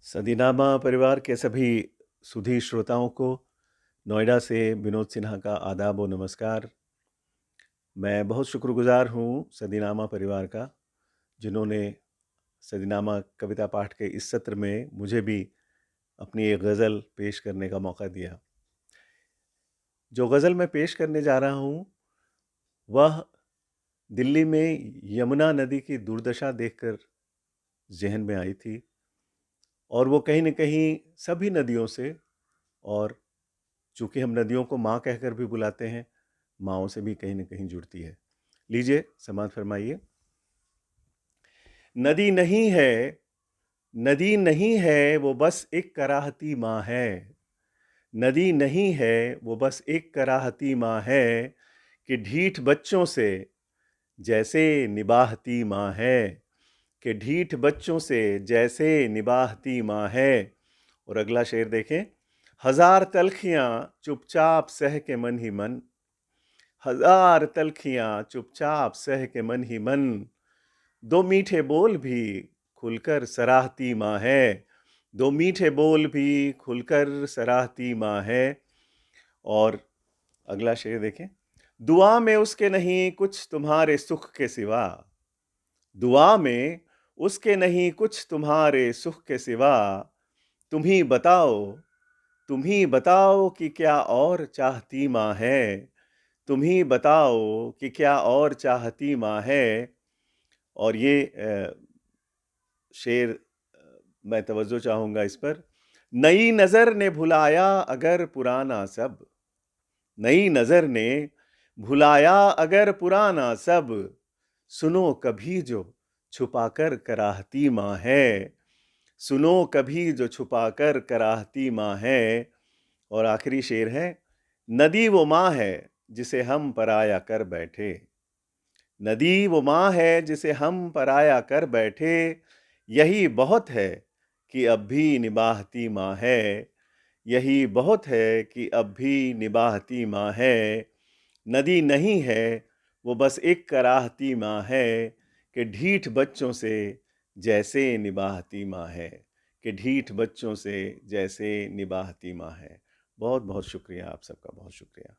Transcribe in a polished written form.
सदीनामा परिवार के सभी सुधी श्रोताओं को नोएडा से विनोद सिन्हा का आदाब व नमस्कार। मैं बहुत शुक्रगुजार हूँ सदीनामा परिवार का, जिन्होंने सदीनामा कविता पाठ के इस सत्र में मुझे भी अपनी एक गज़ल पेश करने का मौका दिया। जो गज़ल मैं पेश करने जा रहा हूँ, वह दिल्ली में यमुना नदी की दुर्दशा देखकर ज़हन में आई थी और वो कहीं न कहीं सभी नदियों से, और चूँकि हम नदियों को माँ कहकर भी बुलाते हैं, माँओं से भी कहीं न कहीं जुड़ती है। लीजिए समाअत फरमाइए। नदी नहीं है, नदी नहीं है, वो बस एक कराहती माँ है। नदी नहीं है, वो बस एक कराहती माँ है कि ढीठ बच्चों से जैसे निभाती माँ है, कि ढीठ बच्चों से जैसे निभाती माँ है। और अगला शेर देखें। हजार तलखियाँ चुपचाप सह के मन ही मन, हजार तलखियाँ चुपचाप सह के मन ही मन, दो मीठे बोल भी खुलकर सराहती माँ है, दो मीठे बोल भी खुलकर सराहती माँ है। और अगला शेर देखें। दुआ में उसके नहीं कुछ तुम्हारे सुख के सिवा, दुआ में उसके नहीं कुछ तुम्हारे सुख के सिवा, तुम ही बताओ, तुम ही बताओ कि क्या और चाहती माँ है, तुम ही बताओ कि क्या और चाहती माँ है। और ये शेर मैं तवज्जो चाहूँगा इस पर। नई नज़र ने भुलाया अगर पुराना सब, नई नज़र ने भुलाया अगर पुराना सब, सुनो कभी जो छुपाकर कराहती माँ है, सुनो कभी जो छुपाकर कराहती माँ है। और आखिरी शेर है। नदी वो माँ है जिसे हम पराया कर बैठे, नदी वो माँ है जिसे हम पराया कर बैठे, यही बहुत है कि अब भी निभाती माँ है, यही बहुत है कि अब भी निभाती माँ है। नदी नहीं है, वो बस एक कराहती माँ है कि ढीठ बच्चों से जैसे निभाती माँ है, कि ढीठ बच्चों से जैसे निभाती माँ है। बहुत बहुत शुक्रिया, आप सबका बहुत शुक्रिया।